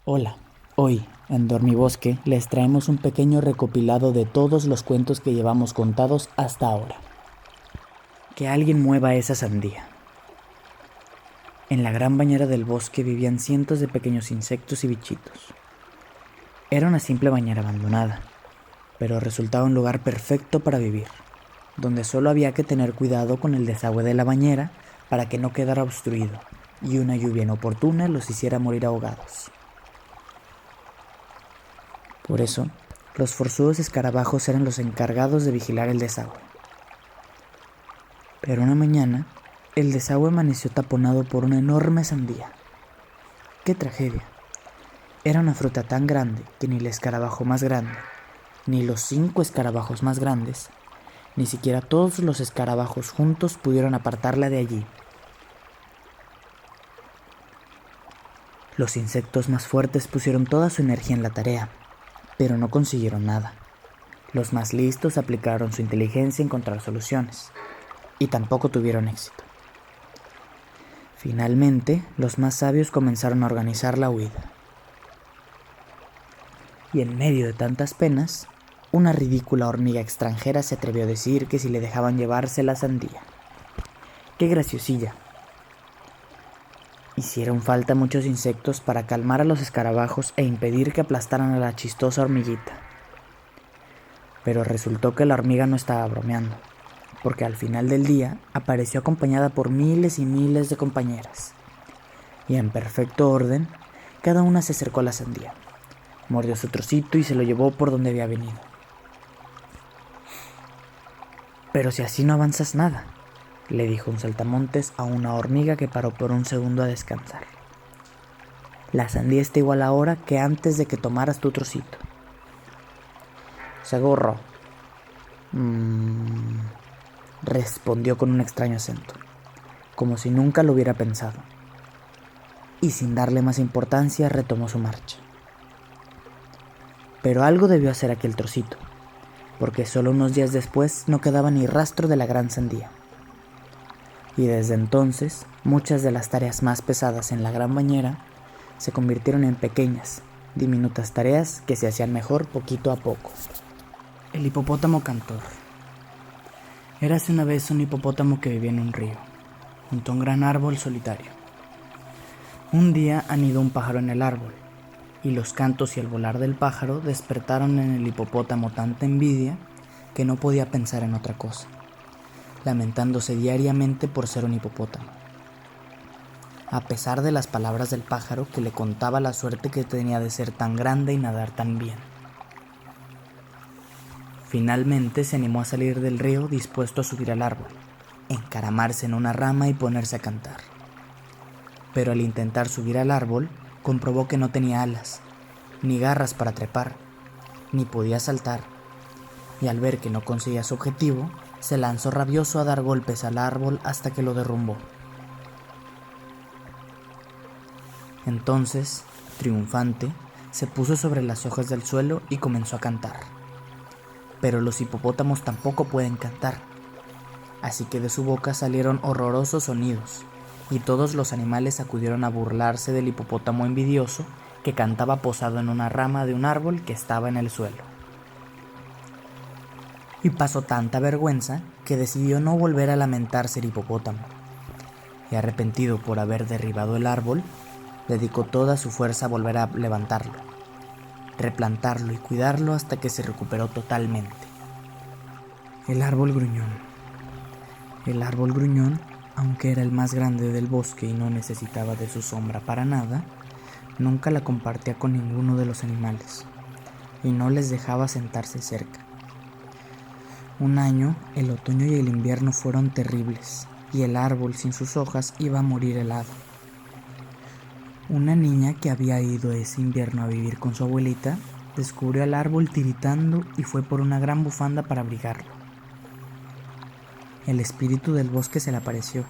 Hola, hoy en Dormibosque les traemos un pequeño recopilado de todos los cuentos que llevamos contados hasta ahora. Que alguien mueva esa sandía. En la gran bañera del bosque vivían cientos de pequeños insectos y bichitos. Era una simple bañera abandonada, pero resultaba un lugar perfecto para vivir, donde solo había que tener cuidado con el desagüe de la bañera para que no quedara obstruido y una lluvia inoportuna los hiciera morir ahogados. Por eso, los forzudos escarabajos eran los encargados de vigilar el desagüe. Pero una mañana, el desagüe amaneció taponado por una enorme sandía. ¡Qué tragedia! Era una fruta tan grande que ni el escarabajo más grande, ni los 5 escarabajos más grandes, ni siquiera todos los escarabajos juntos pudieron apartarla de allí. Los insectos más fuertes pusieron toda su energía en la tarea, pero no consiguieron nada. Los más listos aplicaron su inteligencia a encontrar soluciones, y tampoco tuvieron éxito. Finalmente, los más sabios comenzaron a organizar la huida. Y en medio de tantas penas, una ridícula hormiga extranjera se atrevió a decir que si le dejaban llevarse la sandía. ¡Qué graciosilla! Hicieron falta muchos insectos para calmar a los escarabajos e impedir que aplastaran a la chistosa hormiguita. Pero resultó que la hormiga no estaba bromeando, porque al final del día apareció acompañada por miles y miles de compañeras. Y en perfecto orden, cada una se acercó a la sandía, mordió su trocito y se lo llevó por donde había venido. «Pero si así no avanzas nada», le dijo un saltamontes a una hormiga que paró por un segundo a descansar. «La sandía está igual ahora que antes de que tomaras tu trocito». «Seguro», respondió con un extraño acento, como si nunca lo hubiera pensado, y sin darle más importancia retomó su marcha. Pero algo debió hacer aquel trocito, porque solo unos días después no quedaba ni rastro de la gran sandía. Y desde entonces, muchas de las tareas más pesadas en la gran bañera se convirtieron en pequeñas, diminutas tareas que se hacían mejor poquito a poco. El hipopótamo cantor. Érase una vez un hipopótamo que vivía en un río, junto a un gran árbol solitario. Un día anidó un pájaro en el árbol, y los cantos y el volar del pájaro despertaron en el hipopótamo tanta envidia que no podía pensar en otra cosa, lamentándose diariamente por ser un hipopótamo. A pesar de las palabras del pájaro que le contaba la suerte que tenía de ser tan grande y nadar tan bien. Finalmente se animó a salir del río dispuesto a subir al árbol, encaramarse en una rama y ponerse a cantar. Pero al intentar subir al árbol, comprobó que no tenía alas, ni garras para trepar, ni podía saltar, y al ver que no conseguía su objetivo, se lanzó rabioso a dar golpes al árbol hasta que lo derrumbó. Entonces, triunfante, se puso sobre las hojas del suelo y comenzó a cantar. Pero los hipopótamos tampoco pueden cantar, así que de su boca salieron horrorosos sonidos, y todos los animales acudieron a burlarse del hipopótamo envidioso que cantaba posado en una rama de un árbol que estaba en el suelo. Y pasó tanta vergüenza que decidió no volver a lamentarse el hipopótamo, y arrepentido por haber derribado el árbol, dedicó toda su fuerza a volver a levantarlo, replantarlo y cuidarlo hasta que se recuperó totalmente. El árbol gruñón. El árbol gruñón, aunque era el más grande del bosque y no necesitaba de su sombra para nada, nunca la compartía con ninguno de los animales, y no les dejaba sentarse cerca. Un año, el otoño y el invierno fueron terribles, y el árbol sin sus hojas iba a morir helado. Una niña que había ido ese invierno a vivir con su abuelita, descubrió al árbol tiritando y fue por una gran bufanda para abrigarlo. El espíritu del bosque se le apareció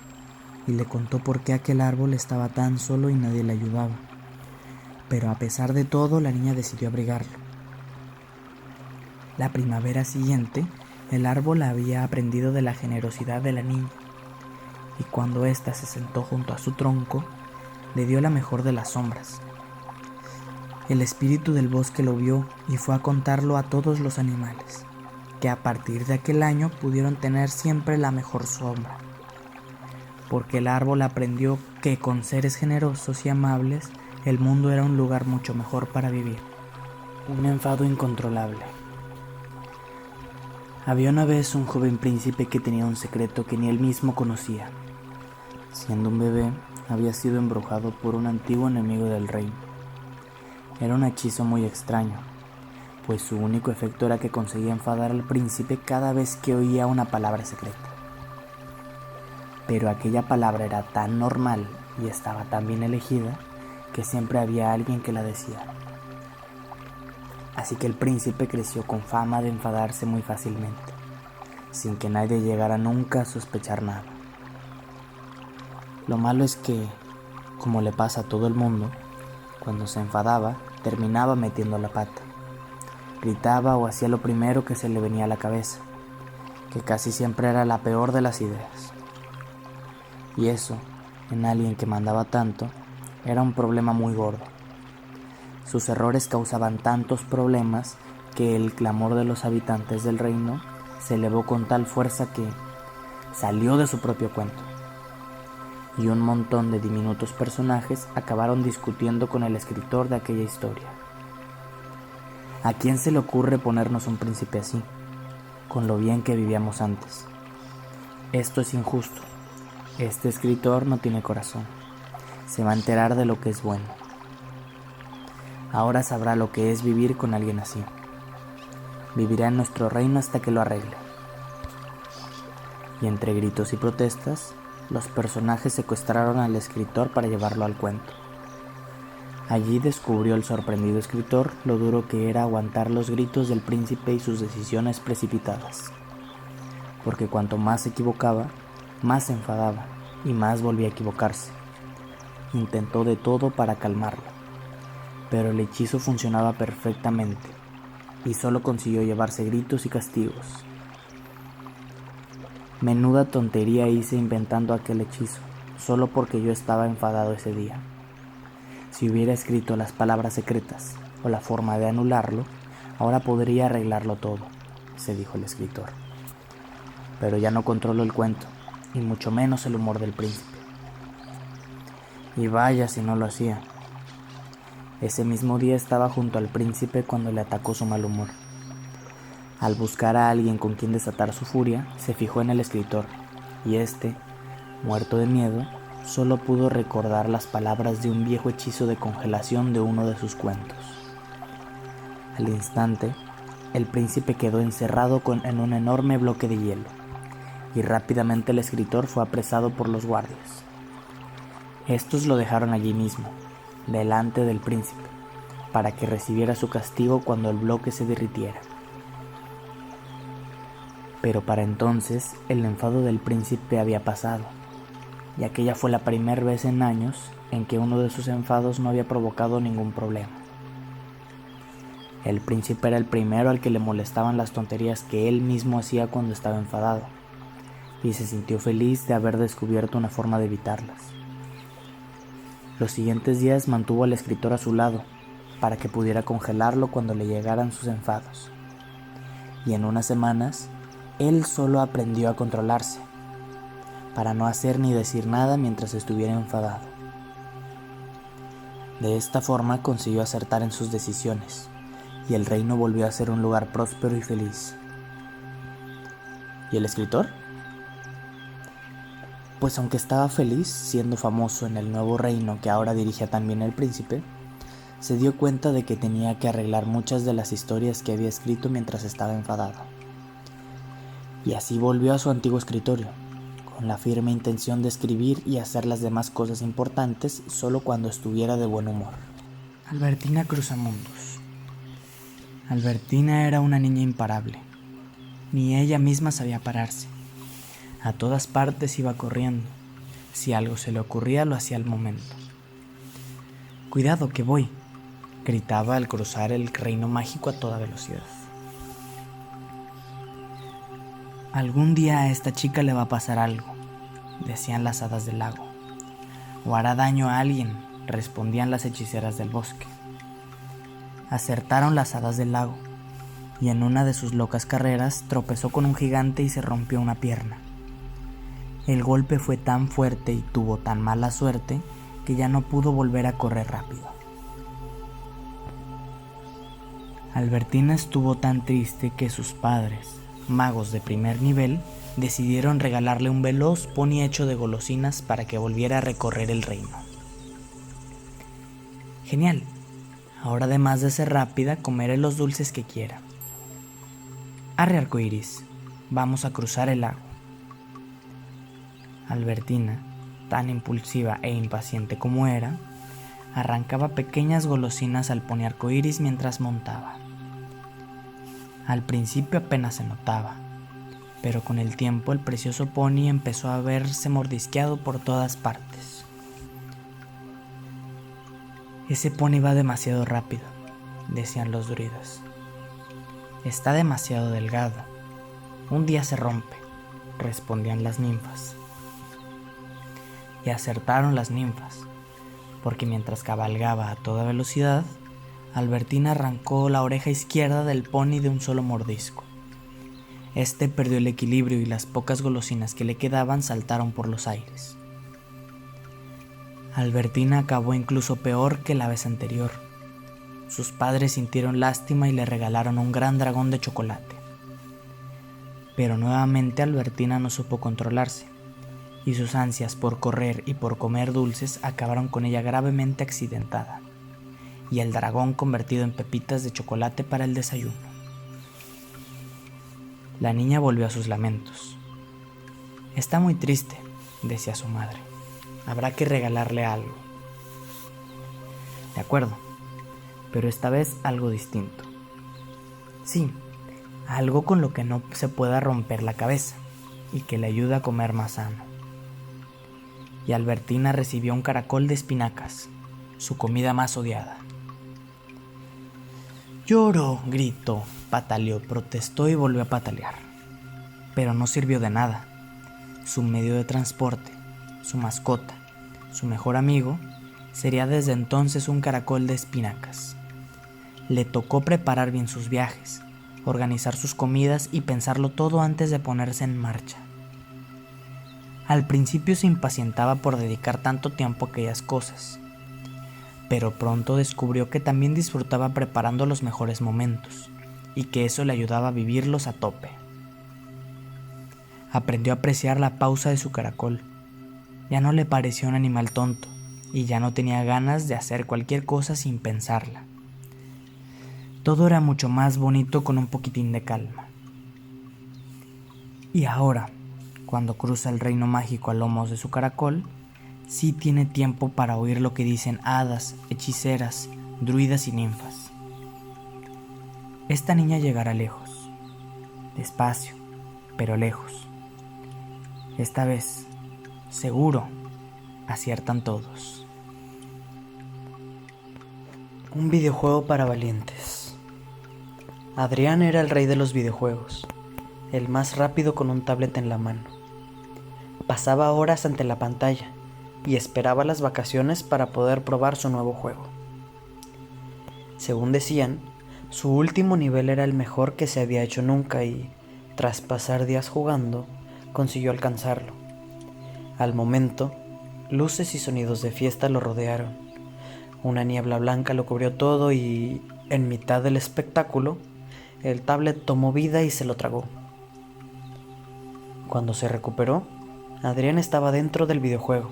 y le contó por qué aquel árbol estaba tan solo y nadie le ayudaba. Pero a pesar de todo, la niña decidió abrigarlo. La primavera siguiente, el árbol había aprendido de la generosidad de la niña, y cuando ésta se sentó junto a su tronco, le dio la mejor de las sombras. El espíritu del bosque lo vio y fue a contarlo a todos los animales, que a partir de aquel año pudieron tener siempre la mejor sombra, porque el árbol aprendió que con seres generosos y amables el mundo era un lugar mucho mejor para vivir. Un enfado incontrolable. Había una vez un joven príncipe que tenía un secreto que ni él mismo conocía. Siendo un bebé, había sido embrujado por un antiguo enemigo del reino. Era un hechizo muy extraño, pues su único efecto era que conseguía enfadar al príncipe cada vez que oía una palabra secreta. Pero aquella palabra era tan normal y estaba tan bien elegida que siempre había alguien que la decía. Así que el príncipe creció con fama de enfadarse muy fácilmente, sin que nadie llegara nunca a sospechar nada. Lo malo es que, como le pasa a todo el mundo, cuando se enfadaba, terminaba metiendo la pata. Gritaba o hacía lo primero que se le venía a la cabeza, que casi siempre era la peor de las ideas. Y eso, en alguien que mandaba tanto, era un problema muy gordo. Sus errores causaban tantos problemas que el clamor de los habitantes del reino se elevó con tal fuerza que salió de su propio cuento. Y un montón de diminutos personajes acabaron discutiendo con el escritor de aquella historia. ¿A quién se le ocurre ponernos un príncipe así, con lo bien que vivíamos antes? Esto es injusto. Este escritor no tiene corazón. Se va a enterar de lo que es bueno. Ahora sabrá lo que es vivir con alguien así. Vivirá en nuestro reino hasta que lo arregle. Y entre gritos y protestas, los personajes secuestraron al escritor para llevarlo al cuento. Allí descubrió el sorprendido escritor lo duro que era aguantar los gritos del príncipe y sus decisiones precipitadas. Porque cuanto más se equivocaba, más se enfadaba y más volvía a equivocarse. Intentó de todo para calmarlo, pero el hechizo funcionaba perfectamente y solo consiguió llevarse gritos y castigos. Menuda tontería hice inventando aquel hechizo, solo porque yo estaba enfadado ese día. Si hubiera escrito las palabras secretas o la forma de anularlo, ahora podría arreglarlo todo, se dijo el escritor. Pero ya no controlo el cuento, y mucho menos el humor del príncipe. Y vaya si no lo hacía. Ese mismo día estaba junto al príncipe cuando le atacó su mal humor. Al buscar a alguien con quien desatar su furia, se fijó en el escritor, y éste, muerto de miedo, solo pudo recordar las palabras de un viejo hechizo de congelación de uno de sus cuentos. Al instante, el príncipe quedó encerrado en un enorme bloque de hielo, y rápidamente el escritor fue apresado por los guardias. Estos lo dejaron allí mismo, delante del príncipe, para que recibiera su castigo cuando el bloque se derritiera. Pero para entonces el enfado del príncipe había pasado, y aquella fue la primera vez en años en que uno de sus enfados no había provocado ningún problema. El príncipe era el primero al que le molestaban las tonterías que él mismo hacía cuando estaba enfadado, y se sintió feliz de haber descubierto una forma de evitarlas. Los siguientes días mantuvo al escritor a su lado, para que pudiera congelarlo cuando le llegaran sus enfados. Y en unas semanas, él solo aprendió a controlarse, para no hacer ni decir nada mientras estuviera enfadado. De esta forma consiguió acertar en sus decisiones, y el reino volvió a ser un lugar próspero y feliz. ¿Y el escritor? Pues aunque estaba feliz siendo famoso en el nuevo reino que ahora dirigía también el príncipe, se dio cuenta de que tenía que arreglar muchas de las historias que había escrito mientras estaba enfadado. Y así volvió a su antiguo escritorio, con la firme intención de escribir y hacer las demás cosas importantes solo cuando estuviera de buen humor. Albertina Cruzamundos. Albertina era una niña imparable. Ni ella misma sabía pararse. A todas partes iba corriendo. Si algo se le ocurría, lo hacía al momento. «Cuidado, que voy», gritaba al cruzar el reino mágico a toda velocidad. «Algún día a esta chica le va a pasar algo», decían las hadas del lago. «O hará daño a alguien», respondían las hechiceras del bosque. Acertaron las hadas del lago, y en una de sus locas carreras tropezó con un gigante y se rompió una pierna. El golpe fue tan fuerte y tuvo tan mala suerte que ya no pudo volver a correr rápido. Albertina estuvo tan triste que sus padres, magos de primer nivel, decidieron regalarle un veloz pony hecho de golosinas para que volviera a recorrer el reino. Genial. Ahora, además de ser rápida, comeré los dulces que quiera. Arre, arcoíris, vamos a cruzar el lago. Albertina, tan impulsiva e impaciente como era, arrancaba pequeñas golosinas al pony arcoíris mientras montaba. Al principio apenas se notaba, pero con el tiempo el precioso pony empezó a verse mordisqueado por todas partes. Ese pony va demasiado rápido, decían los druidas. Está demasiado delgado. Un día se rompe, respondían las ninfas. Y acertaron las ninfas, porque mientras cabalgaba a toda velocidad, Albertina arrancó la oreja izquierda del pony de un solo mordisco. Este perdió el equilibrio y las pocas golosinas que le quedaban saltaron por los aires. Albertina acabó incluso peor que la vez anterior. Sus padres sintieron lástima y le regalaron un gran dragón de chocolate. Pero nuevamente Albertina no supo controlarse, y sus ansias por correr y por comer dulces acabaron con ella gravemente accidentada, y el dragón convertido en pepitas de chocolate para el desayuno. La niña volvió a sus lamentos. Está muy triste, decía su madre. Habrá que regalarle algo. De acuerdo, pero esta vez algo distinto. Sí, algo con lo que no se pueda romper la cabeza y que le ayude a comer más sano. Y Albertina recibió un caracol de espinacas, su comida más odiada. Lloró, gritó, pataleó, protestó y volvió a patalear. Pero no sirvió de nada. Su medio de transporte, su mascota, su mejor amigo, sería desde entonces un caracol de espinacas. Le tocó preparar bien sus viajes, organizar sus comidas y pensarlo todo antes de ponerse en marcha. Al principio se impacientaba por dedicar tanto tiempo a aquellas cosas, pero pronto descubrió que también disfrutaba preparando los mejores momentos y que eso le ayudaba a vivirlos a tope. Aprendió a apreciar la pausa de su caracol. Ya no le pareció un animal tonto y ya no tenía ganas de hacer cualquier cosa sin pensarla. Todo era mucho más bonito con un poquitín de calma. Y ahora, cuando cruza el reino mágico a lomos de su caracol, sí tiene tiempo para oír lo que dicen hadas, hechiceras, druidas y ninfas. Esta niña llegará lejos, despacio, pero lejos. Esta vez, seguro, aciertan todos. Un videojuego para valientes. Adrián era el rey de los videojuegos, el más rápido con un tablet en la mano. Pasaba horas ante la pantalla y esperaba las vacaciones para poder probar su nuevo juego. Según decían, su último nivel era el mejor que se había hecho nunca y, tras pasar días jugando, consiguió alcanzarlo. Al momento, luces y sonidos de fiesta lo rodearon. Una niebla blanca lo cubrió todo y, en mitad del espectáculo, el tablet tomó vida y se lo tragó. Cuando se recuperó, Adrián estaba dentro del videojuego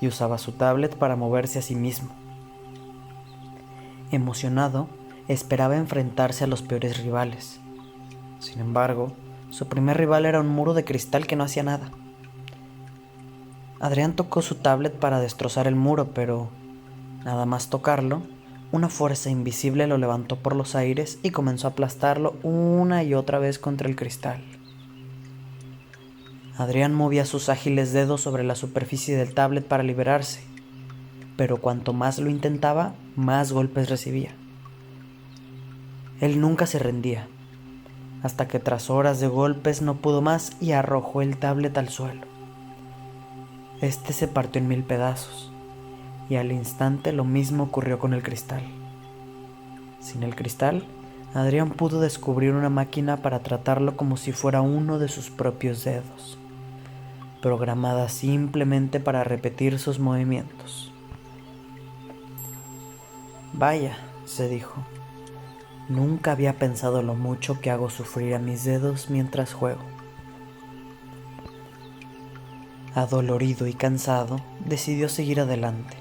y usaba su tablet para moverse a sí mismo. Emocionado, esperaba enfrentarse a los peores rivales. Sin embargo, su primer rival era un muro de cristal que no hacía nada. Adrián tocó su tablet para destrozar el muro, pero nada más tocarlo, una fuerza invisible lo levantó por los aires y comenzó a aplastarlo una y otra vez contra el cristal. Adrián movía sus ágiles dedos sobre la superficie del tablet para liberarse, pero cuanto más lo intentaba, más golpes recibía. Él nunca se rendía, hasta que tras horas de golpes no pudo más y arrojó el tablet al suelo. Este se partió en 1000 pedazos, y al instante lo mismo ocurrió con el cristal. Sin el cristal, Adrián pudo descubrir una máquina para tratarlo como si fuera uno de sus propios dedos, programada simplemente para repetir sus movimientos. Vaya, se dijo, nunca había pensado lo mucho que hago sufrir a mis dedos mientras juego. Adolorido y cansado, decidió seguir adelante.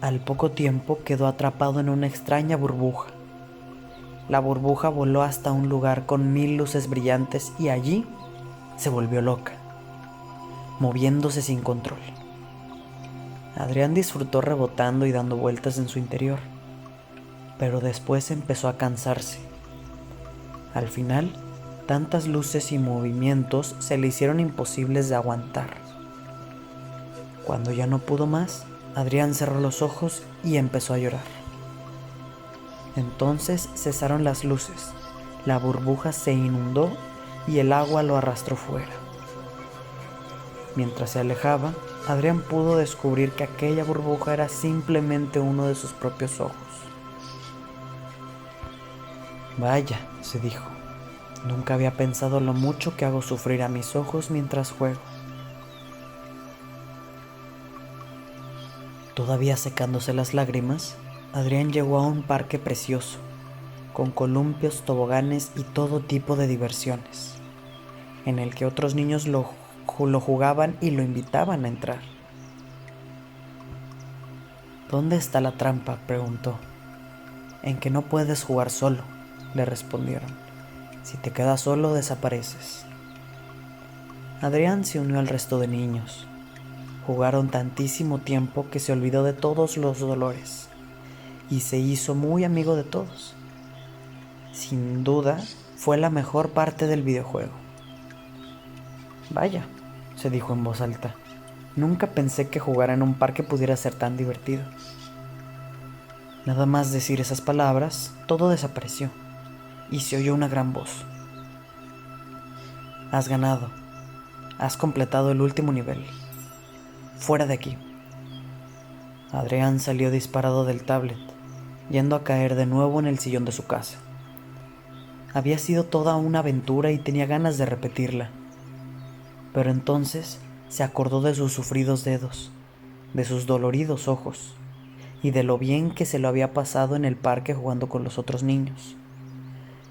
Al poco tiempo quedó atrapado en una extraña burbuja. La burbuja voló hasta un lugar con 1000 luces brillantes y allí se volvió loca, moviéndose sin control. Adrián disfrutó rebotando y dando vueltas en su interior, pero después empezó a cansarse. Al final, tantas luces y movimientos se le hicieron imposibles de aguantar. Cuando ya no pudo más, Adrián cerró los ojos y empezó a llorar. Entonces cesaron las luces, la burbuja se inundó y el agua lo arrastró fuera. Mientras se alejaba, Adrián pudo descubrir que aquella burbuja era simplemente uno de sus propios ojos. Vaya, se dijo, nunca había pensado lo mucho que hago sufrir a mis ojos mientras juego. Todavía secándose las lágrimas, Adrián llegó a un parque precioso, con columpios, toboganes y todo tipo de diversiones, en el que otros niños lo jugaban y lo invitaban a entrar. ¿Dónde está la trampa?, preguntó. En que no puedes jugar solo, le respondieron. Si te quedas solo, desapareces. Adrián se unió al resto de niños. Jugaron tantísimo tiempo que se olvidó de todos los dolores y se hizo muy amigo de todos. Sin duda, fue la mejor parte del videojuego. Vaya, se dijo en voz alta, nunca pensé que jugar en un parque pudiera ser tan divertido. Nada más decir esas palabras, todo desapareció y se oyó una gran voz. Has ganado. Has completado el último nivel. Fuera de aquí. Adrián salió disparado del tablet, yendo a caer de nuevo en el sillón de su casa. Había sido toda una aventura y tenía ganas de repetirla. Pero entonces se acordó de sus sufridos dedos, de sus doloridos ojos y de lo bien que se lo había pasado en el parque jugando con los otros niños,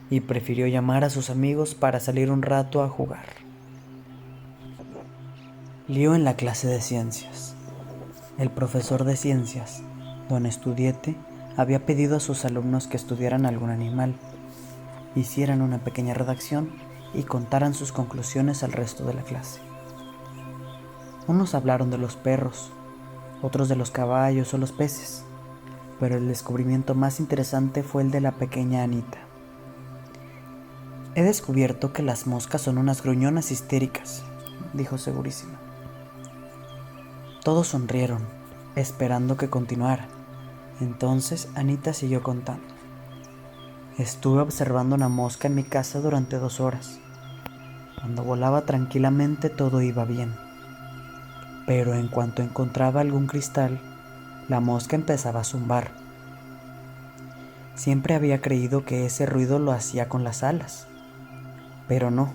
y prefirió llamar a sus amigos para salir un rato a jugar. Lío en la clase de ciencias. El profesor de ciencias, don Estudiete, había pedido a sus alumnos que estudiaran algún animal, hicieran una pequeña redacción y contaran sus conclusiones al resto de la clase. Unos hablaron de los perros, otros de los caballos o los peces, pero el descubrimiento más interesante fue el de la pequeña Anita. He descubierto que las moscas son unas gruñonas histéricas, dijo segurísima. Todos sonrieron, esperando que continuara. Entonces Anita siguió contando. Estuve observando una mosca en mi casa durante 2 horas. Cuando volaba tranquilamente todo iba bien. Pero en cuanto encontraba algún cristal, la mosca empezaba a zumbar. Siempre había creído que ese ruido lo hacía con las alas, pero no.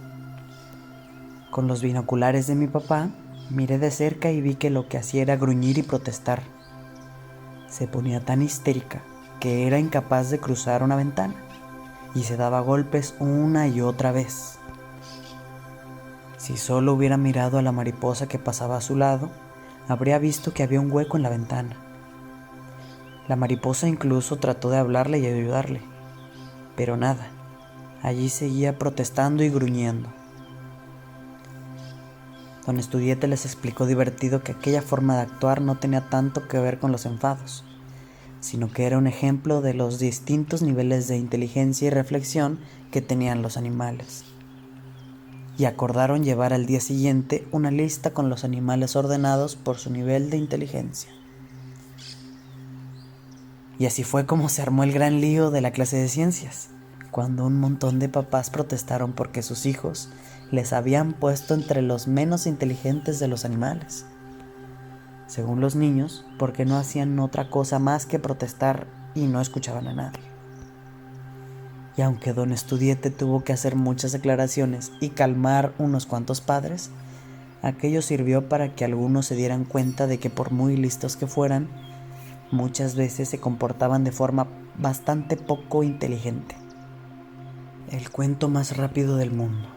Con los binoculares de mi papá, miré de cerca y vi que lo que hacía era gruñir y protestar. Se ponía tan histérica que era incapaz de cruzar una ventana y se daba golpes una y otra vez. Si solo hubiera mirado a la mariposa que pasaba a su lado, habría visto que había un hueco en la ventana. La mariposa incluso trató de hablarle y ayudarle, pero nada, allí seguía protestando y gruñendo. Don Estudiete les explicó divertido que aquella forma de actuar no tenía tanto que ver con los enfados, sino que era un ejemplo de los distintos niveles de inteligencia y reflexión que tenían los animales. Y acordaron llevar al día siguiente una lista con los animales ordenados por su nivel de inteligencia. Y así fue como se armó el gran lío de la clase de ciencias, cuando un montón de papás protestaron porque sus hijos les habían puesto entre los menos inteligentes de los animales. Según los niños, porque no hacían otra cosa más que protestar y no escuchaban a nadie. Y aunque don Estudiete tuvo que hacer muchas declaraciones y calmar unos cuantos padres, aquello sirvió para que algunos se dieran cuenta de que por muy listos que fueran, muchas veces se comportaban de forma bastante poco inteligente. El cuento más rápido del mundo.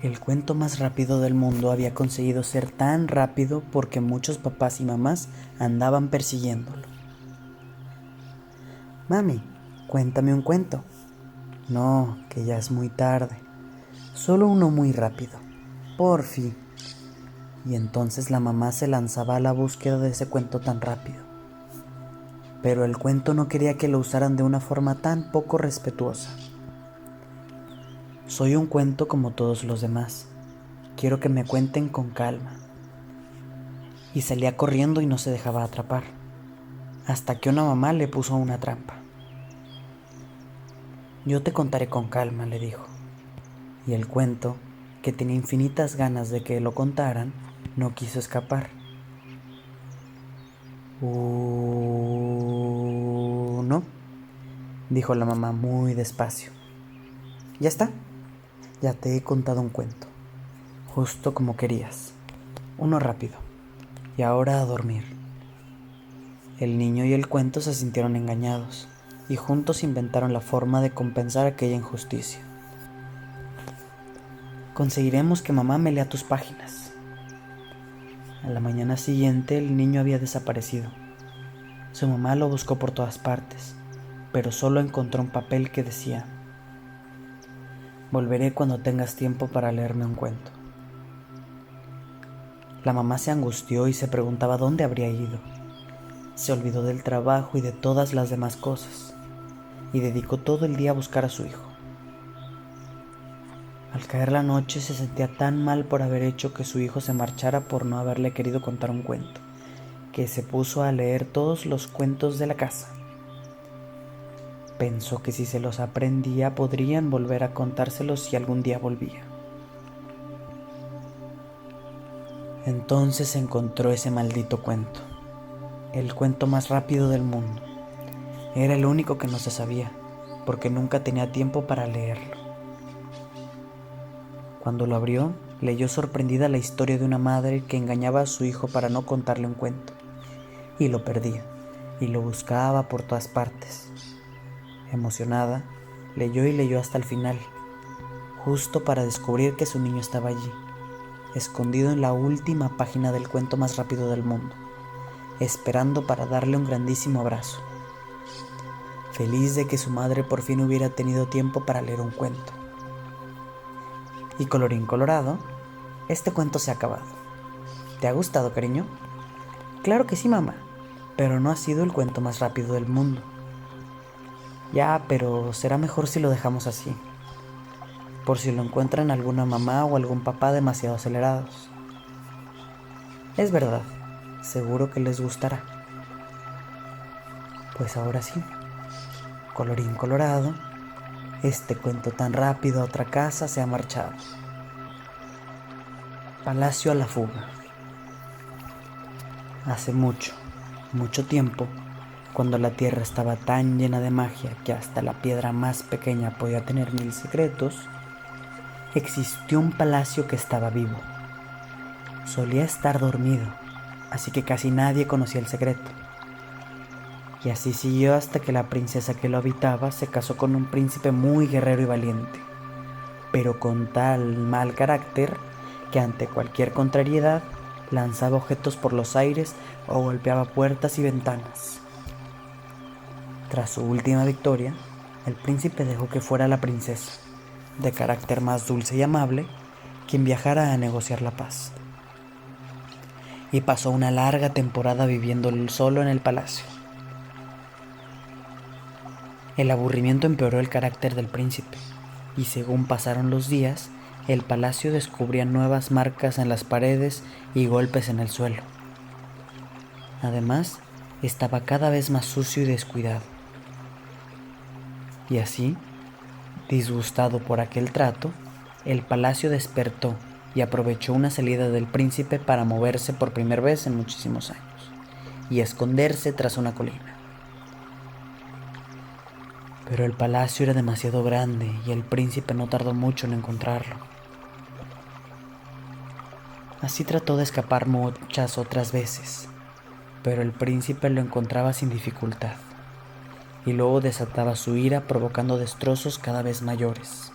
El cuento más rápido del mundo había conseguido ser tan rápido porque muchos papás y mamás andaban persiguiéndolo. Mami, cuéntame un cuento. No, que ya es muy tarde. Solo uno muy rápido. Porfi. Y entonces la mamá se lanzaba a la búsqueda de ese cuento tan rápido. Pero el cuento no quería que lo usaran de una forma tan poco respetuosa. Soy un cuento como todos los demás. Quiero que me cuenten con calma. Y salía corriendo y no se dejaba atrapar, hasta que una mamá le puso una trampa. Yo te contaré con calma, le dijo. Y el cuento, que tenía infinitas ganas de que lo contaran, no quiso escapar. No, dijo la mamá muy despacio. Ya está, ya te he contado un cuento, justo como querías, uno rápido, y ahora a dormir. El niño y el cuento se sintieron engañados, y juntos inventaron la forma de compensar aquella injusticia. Conseguiremos que mamá me lea tus páginas. A la mañana siguiente el niño había desaparecido. Su mamá lo buscó por todas partes, pero solo encontró un papel que decía: volveré cuando tengas tiempo para leerme un cuento. La mamá se angustió y se preguntaba dónde habría ido. Se olvidó del trabajo y de todas las demás cosas, y dedicó todo el día a buscar a su hijo. Al caer la noche se sentía tan mal por haber hecho que su hijo se marchara por no haberle querido contar un cuento, que se puso a leer todos los cuentos de la casa. Pensó que si se los aprendía podrían volver a contárselos si algún día volvía. Entonces encontró ese maldito cuento, el cuento más rápido del mundo. Era el único que no se sabía, porque nunca tenía tiempo para leerlo. Cuando lo abrió, leyó sorprendida la historia de una madre que engañaba a su hijo para no contarle un cuento, y lo perdía, y lo buscaba por todas partes. Emocionada, leyó y leyó hasta el final, justo para descubrir que su niño estaba allí, escondido en la última página del cuento más rápido del mundo, esperando para darle un grandísimo abrazo, feliz de que su madre por fin hubiera tenido tiempo para leer un cuento. Y colorín colorado, este cuento se ha acabado. ¿Te ha gustado, cariño? Claro que sí, mamá, pero no ha sido el cuento más rápido del mundo. Ya, pero será mejor si lo dejamos así, por si lo encuentran alguna mamá o algún papá demasiado acelerados. Es verdad, seguro que les gustará. Pues ahora sí, colorín colorado, este cuento tan rápido a otra casa se ha marchado. Palacio a la fuga. Hace mucho, mucho tiempo, cuando la tierra estaba tan llena de magia que hasta la piedra más pequeña podía tener 1000 secretos, existió un palacio que estaba vivo. Solía estar dormido, así que casi nadie conocía el secreto. Y así siguió hasta que la princesa que lo habitaba se casó con un príncipe muy guerrero y valiente, pero con tal mal carácter que ante cualquier contrariedad lanzaba objetos por los aires o golpeaba puertas y ventanas. Tras su última victoria, el príncipe dejó que fuera la princesa, de carácter más dulce y amable, quien viajara a negociar la paz. Y pasó una larga temporada viviendo solo en el palacio. El aburrimiento empeoró el carácter del príncipe, y según pasaron los días, el palacio descubría nuevas marcas en las paredes y golpes en el suelo. Además, estaba cada vez más sucio y descuidado. Y así, disgustado por aquel trato, el palacio despertó y aprovechó una salida del príncipe para moverse por primera vez en muchísimos años, y esconderse tras una colina. Pero el palacio era demasiado grande y el príncipe no tardó mucho en encontrarlo. Así trató de escapar muchas otras veces, pero el príncipe lo encontraba sin dificultad, y luego desataba su ira provocando destrozos cada vez mayores.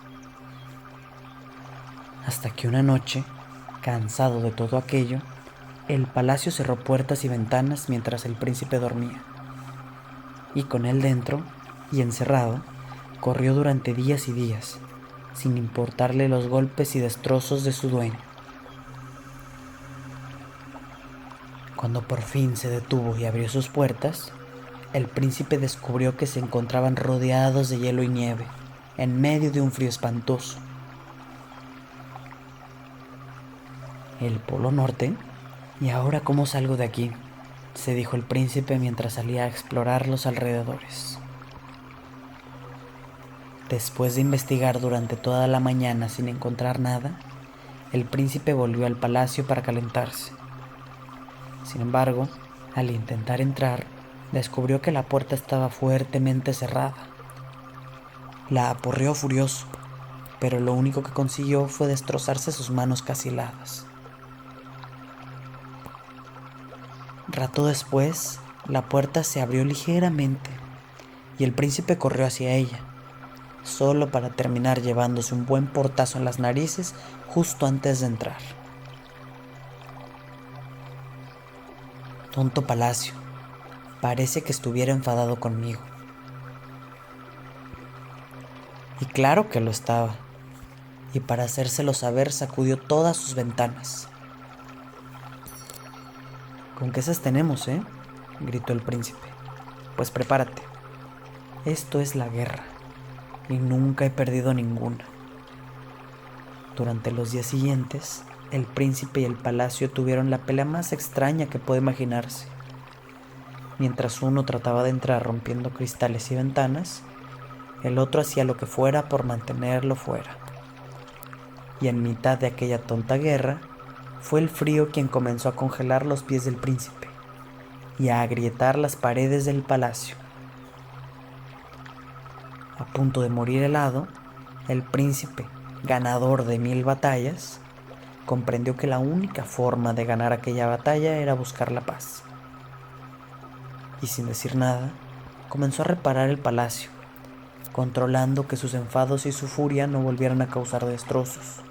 Hasta que una noche, cansado de todo aquello, el palacio cerró puertas y ventanas mientras el príncipe dormía, y con él dentro y encerrado, corrió durante días y días, sin importarle los golpes y destrozos de su dueño. Cuando por fin se detuvo y abrió sus puertas, el príncipe descubrió que se encontraban rodeados de hielo y nieve, en medio de un frío espantoso. ¿El Polo Norte? ¿Y ahora cómo salgo de aquí?, se dijo el príncipe mientras salía a explorar los alrededores. Después de investigar durante toda la mañana sin encontrar nada, el príncipe volvió al palacio para calentarse. Sin embargo, al intentar entrar, descubrió que la puerta estaba fuertemente cerrada. La aporreó furioso, pero lo único que consiguió fue destrozarse sus manos casi heladas. Rato después, la puerta se abrió ligeramente y el príncipe corrió hacia ella, solo para terminar llevándose un buen portazo en las narices justo antes de entrar. Tonto palacio, parece que estuviera enfadado conmigo. Y claro que lo estaba, y para hacérselo saber sacudió todas sus ventanas. ¿Con qué esas tenemos, gritó el príncipe. Pues prepárate, esto es la guerra, y nunca he perdido ninguna. Durante los días siguientes, el príncipe y el palacio tuvieron la pelea más extraña que puede imaginarse. Mientras uno trataba de entrar rompiendo cristales y ventanas, el otro hacía lo que fuera por mantenerlo fuera. Y en mitad de aquella tonta guerra, fue el frío quien comenzó a congelar los pies del príncipe y a agrietar las paredes del palacio. A punto de morir helado, el príncipe, ganador de 1000 batallas, comprendió que la única forma de ganar aquella batalla era buscar la paz. Y sin decir nada, comenzó a reparar el palacio, controlando que sus enfados y su furia no volvieran a causar destrozos.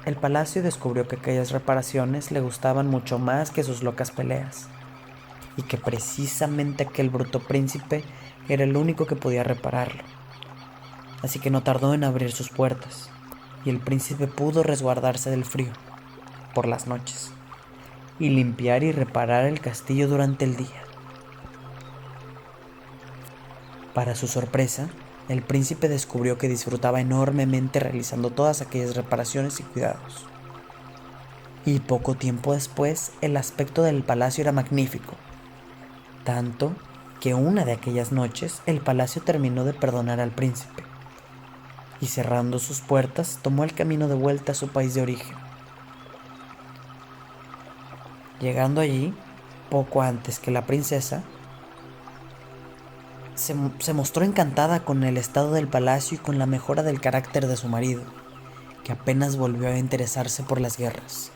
El palacio descubrió que aquellas reparaciones le gustaban mucho más que sus locas peleas, y que precisamente aquel bruto príncipe era el único que podía repararlo. Así que no tardó en abrir sus puertas, y el príncipe pudo resguardarse del frío por las noches y limpiar y reparar el castillo durante el día. Para su sorpresa, el príncipe descubrió que disfrutaba enormemente realizando todas aquellas reparaciones y cuidados. Y poco tiempo después, el aspecto del palacio era magnífico, tanto que una de aquellas noches el palacio terminó de perdonar al príncipe, y cerrando sus puertas tomó el camino de vuelta a su país de origen. Llegando allí, poco antes que la princesa, se mostró encantada con el estado del palacio y con la mejora del carácter de su marido, que apenas volvió a interesarse por las guerras.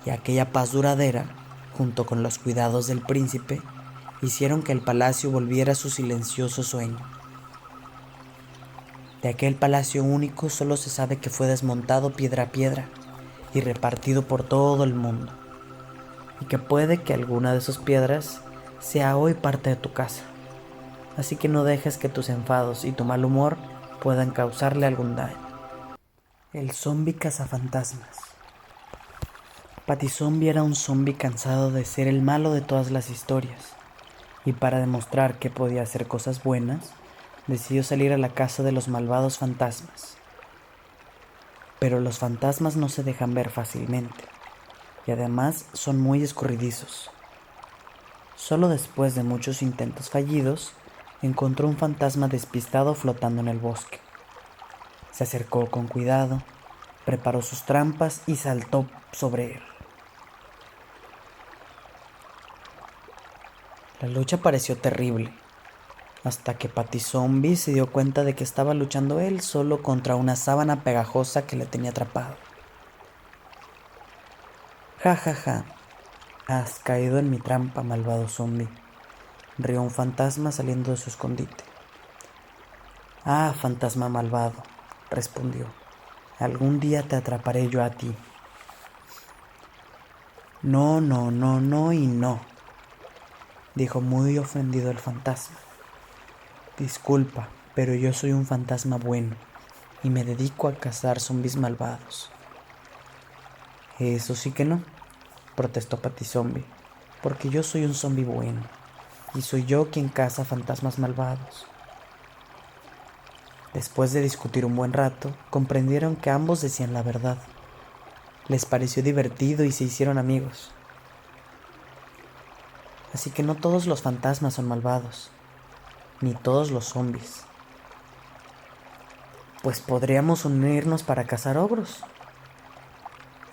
Y aquella paz duradera, junto con los cuidados del príncipe, hicieron que el palacio volviera a su silencioso sueño. De aquel palacio único solo se sabe que fue desmontado piedra a piedra y repartido por todo el mundo, y que puede que alguna de sus piedras sea hoy parte de tu casa. Así que no dejes que tus enfados y tu mal humor puedan causarle algún daño. El zombi cazafantasmas. Patty Zombie era un zombi cansado de ser el malo de todas las historias, y para demostrar que podía hacer cosas buenas, decidió salir a la caza de los malvados fantasmas. Pero los fantasmas no se dejan ver fácilmente, y además son muy escurridizos. Solo después de muchos intentos fallidos, encontró un fantasma despistado flotando en el bosque. Se acercó con cuidado, preparó sus trampas y saltó sobre él. La lucha pareció terrible, hasta que Patty Zombie se dio cuenta de que estaba luchando él solo contra una sábana pegajosa que le tenía atrapado. Ja, ja, ja. Has caído en mi trampa, malvado zombie, rió un fantasma saliendo de su escondite. Ah, fantasma malvado, respondió. Algún día te atraparé yo a ti. No, no, no, no y no, dijo muy ofendido el fantasma. Disculpa, pero yo soy un fantasma bueno y me dedico a cazar zombis malvados. Eso sí que no, protestó Patty Zombie, porque yo soy un zombi bueno y soy yo quien caza fantasmas malvados. Después de discutir un buen rato, comprendieron que ambos decían la verdad. Les pareció divertido y se hicieron amigos. Así que no todos los fantasmas son malvados, ni todos los zombis. Pues podríamos unirnos para cazar ogros.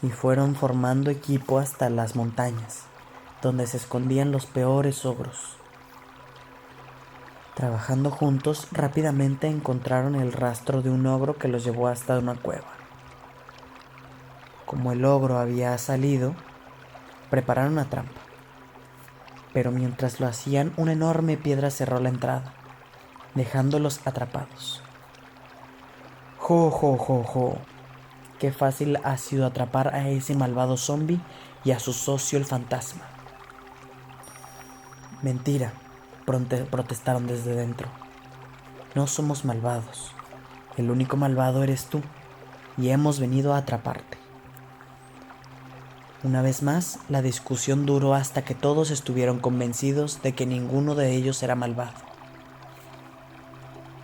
Y fueron formando equipo hasta las montañas, donde se escondían los peores ogros. Trabajando juntos, rápidamente encontraron el rastro de un ogro que los llevó hasta una cueva. Como el ogro había salido, prepararon una trampa. Pero mientras lo hacían, una enorme piedra cerró la entrada, dejándolos atrapados. ¡Jo, jo, jo, jo! Qué fácil ha sido atrapar a ese malvado zombie y a su socio el fantasma. Mentira, protestaron desde dentro. No somos malvados. El único malvado eres tú, y hemos venido a atraparte. Una vez más, la discusión duró hasta que todos estuvieron convencidos de que ninguno de ellos era malvado.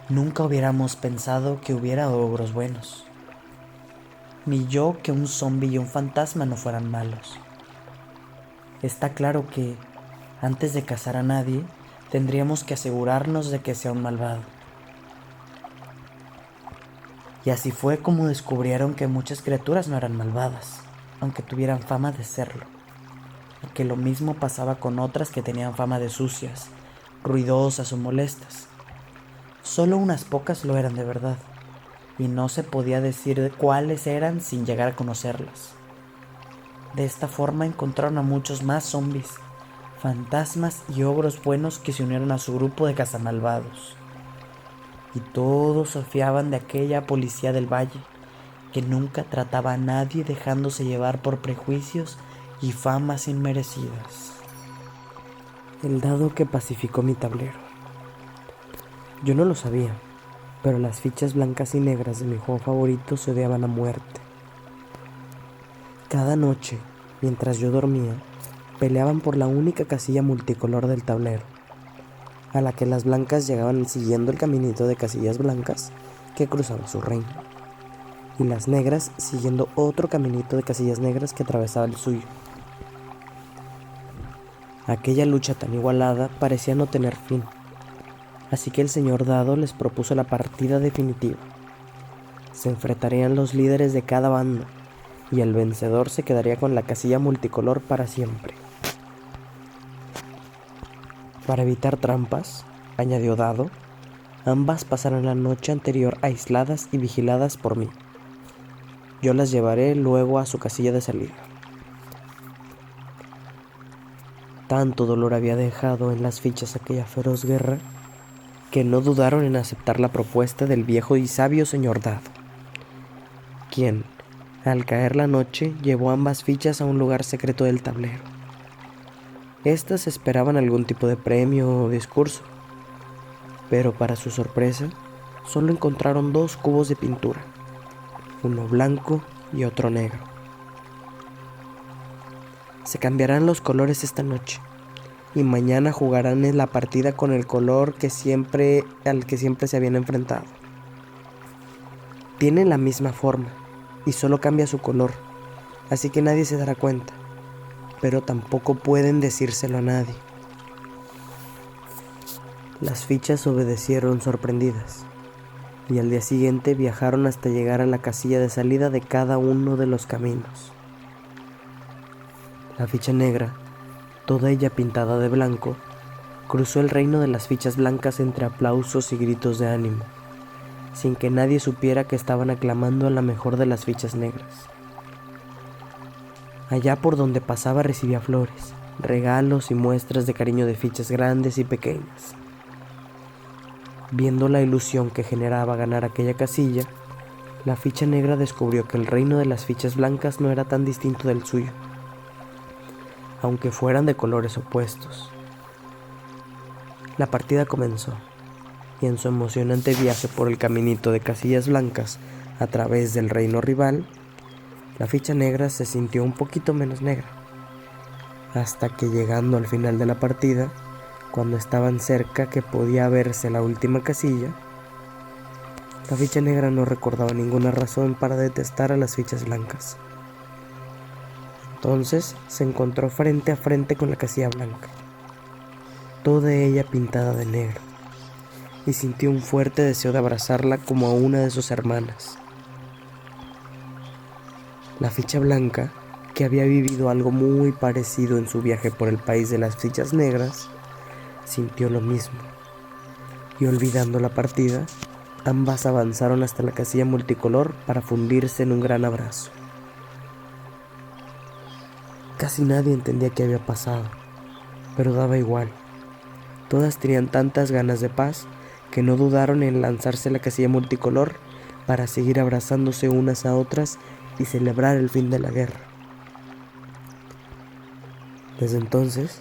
Nunca hubiéramos pensado que hubiera ogros buenos. Ni yo que un zombi y un fantasma no fueran malos. Está claro que, antes de cazar a nadie, tendríamos que asegurarnos de que sea un malvado. Y así fue como descubrieron que muchas criaturas no eran malvadas, aunque tuvieran fama de serlo. Y que lo mismo pasaba con otras que tenían fama de sucias, ruidosas o molestas. Solo unas pocas lo eran de verdad, y no se podía decir cuáles eran sin llegar a conocerlas. De esta forma encontraron a muchos más zombis, fantasmas y ogros buenos que se unieron a su grupo de cazamalvados. Y todos se fiaban de aquella policía del valle, que nunca trataba a nadie dejándose llevar por prejuicios y famas inmerecidas. El dado que pacificó mi tablero. Yo no lo sabía, pero las fichas blancas y negras de mi juego favorito se odiaban a muerte. Cada noche, mientras yo dormía, peleaban por la única casilla multicolor del tablero, a la que las blancas llegaban siguiendo el caminito de casillas blancas que cruzaba su reino, y las negras siguiendo otro caminito de casillas negras que atravesaba el suyo. Aquella lucha tan igualada parecía no tener fin. Así que el señor Dado les propuso la partida definitiva. Se enfrentarían los líderes de cada bando, y el vencedor se quedaría con la casilla multicolor para siempre. Para evitar trampas, añadió Dado, ambas pasarán la noche anterior aisladas y vigiladas por mí. Yo las llevaré luego a su casilla de salida. Tanto dolor había dejado en las fichas aquella feroz guerra, que no dudaron en aceptar la propuesta del viejo y sabio señor Dado, quien, al caer la noche, llevó ambas fichas a un lugar secreto del tablero. Estas esperaban algún tipo de premio o discurso, pero para su sorpresa, solo encontraron 2 cubos de pintura, uno blanco y otro negro. Se cambiarán los colores esta noche, y mañana jugarán en la partida con el color al que siempre se habían enfrentado. Tienen la misma forma y solo cambia su color, así que nadie se dará cuenta, pero tampoco pueden decírselo a nadie. Las fichas obedecieron sorprendidas, y al día siguiente viajaron hasta llegar a la casilla de salida de cada uno de los caminos. La ficha negra, toda ella pintada de blanco, Cruzó el reino de las fichas blancas entre aplausos y gritos de ánimo, sin que nadie supiera que estaban aclamando a la mejor de las fichas negras. Allá por donde pasaba recibía flores, regalos y muestras de cariño de fichas grandes y pequeñas. Viendo la ilusión que generaba ganar aquella casilla, la ficha negra descubrió que el reino de las fichas blancas no era tan distinto del suyo, aunque fueran de colores opuestos. La partida comenzó, y en su emocionante viaje por el caminito de casillas blancas a través del reino rival, la ficha negra se sintió un poquito menos negra, hasta que llegando al final de la partida, cuando estaban cerca que podía verse la última casilla, la ficha negra no recordaba ninguna razón para detestar a las fichas blancas. Entonces se encontró frente a frente con la casilla blanca, toda ella pintada de negro, y sintió un fuerte deseo de abrazarla como a una de sus hermanas. La ficha blanca, que había vivido algo muy parecido en su viaje por el país de las fichas negras, sintió lo mismo, y olvidando la partida, ambas avanzaron hasta la casilla multicolor para fundirse en un gran abrazo. Casi nadie entendía qué había pasado, pero daba igual. Todas tenían tantas ganas de paz que no dudaron en lanzarse a la casilla multicolor para seguir abrazándose unas a otras y celebrar el fin de la guerra. Desde entonces,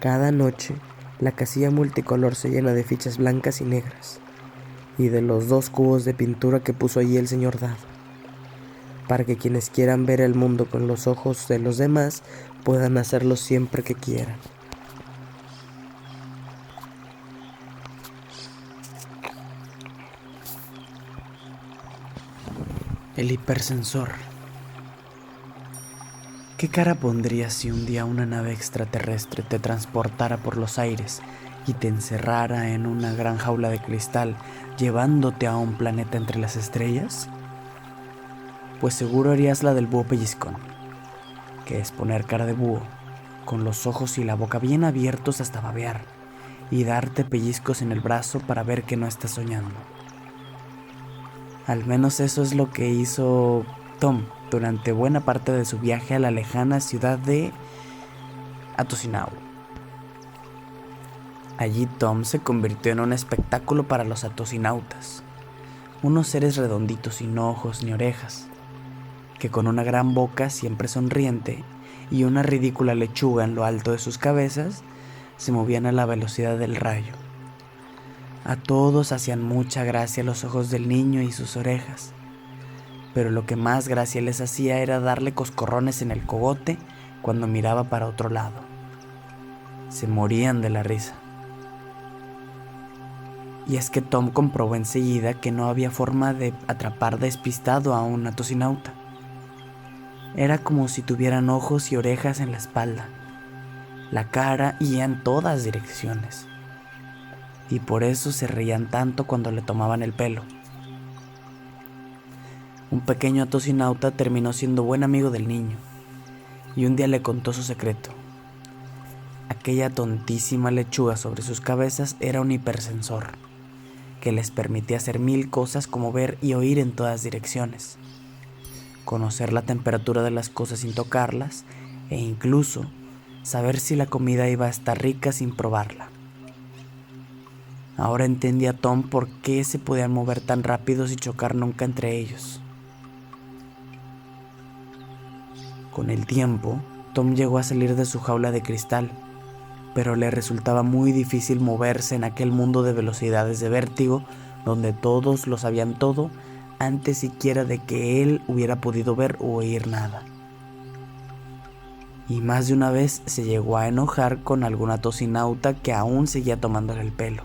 cada noche, la casilla multicolor se llena de fichas blancas y negras, y de los 2 cubos de pintura que puso allí el señor Dado, para que quienes quieran ver el mundo con los ojos de los demás puedan hacerlo siempre que quieran. El hipersensor. ¿Qué cara pondrías si un día una nave extraterrestre te transportara por los aires y te encerrara en una gran jaula de cristal, llevándote a un planeta entre las estrellas? Pues seguro harías la del búho pellizcón, que es poner cara de búho, con los ojos y la boca bien abiertos hasta babear, y darte pellizcos en el brazo para ver que no estás soñando. Al menos eso es lo que hizo Tom durante buena parte de su viaje a la lejana ciudad de Atosinau. Allí Tom se convirtió en un espectáculo para los atosinautas, unos seres redonditos sin ojos ni orejas, que con una gran boca siempre sonriente y una ridícula lechuga en lo alto de sus cabezas, se movían a la velocidad del rayo. A todos hacían mucha gracia los ojos del niño y sus orejas, pero lo que más gracia les hacía era darle coscorrones en el cogote cuando miraba para otro lado. Se morían de la risa. Y es que Tom comprobó enseguida que no había forma de atrapar despistado a un atosinauta. Era como si tuvieran ojos y orejas en la espalda, la cara y en todas direcciones. Y por eso se reían tanto cuando le tomaban el pelo. Un pequeño atosinauta terminó siendo buen amigo del niño, y un día le contó su secreto. Aquella tontísima lechuga sobre sus cabezas era un hipersensor, que les permitía hacer 1000 cosas como ver y oír en todas direcciones, conocer la temperatura de las cosas sin tocarlas, e incluso saber si la comida iba a estar rica sin probarla. Ahora entendía Tom por qué se podían mover tan rápido sin chocar nunca entre ellos. Con el tiempo, Tom llegó a salir de su jaula de cristal, pero le resultaba muy difícil moverse en aquel mundo de velocidades de vértigo donde todos lo sabían todo antes siquiera de que él hubiera podido ver o oír nada. Y más de una vez se llegó a enojar con algún atosinauta que aún seguía tomándole el pelo,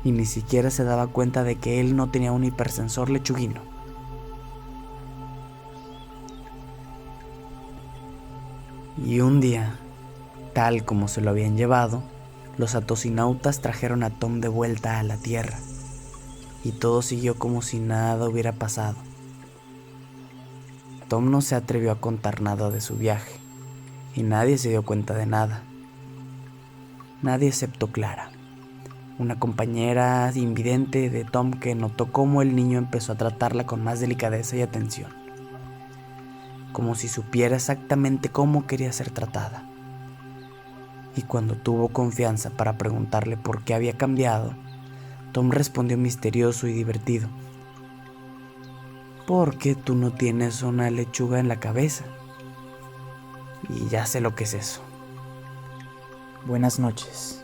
y ni siquiera se daba cuenta de que él no tenía un hipersensor lechuguino. Y un día, tal como se lo habían llevado, los atosinautas trajeron a Tom de vuelta a la Tierra, y todo siguió como si nada hubiera pasado. Tom no se atrevió a contar nada de su viaje, y nadie se dio cuenta de nada. Nadie excepto Clara, una compañera invidente de Tom, que notó cómo el niño empezó a tratarla con más delicadeza y atención, como si supiera exactamente cómo quería ser tratada. Y cuando tuvo confianza para preguntarle por qué había cambiado, Tom respondió misterioso y divertido: «Porque tú no tienes una lechuga en la cabeza. Y ya sé lo que es eso». Buenas noches.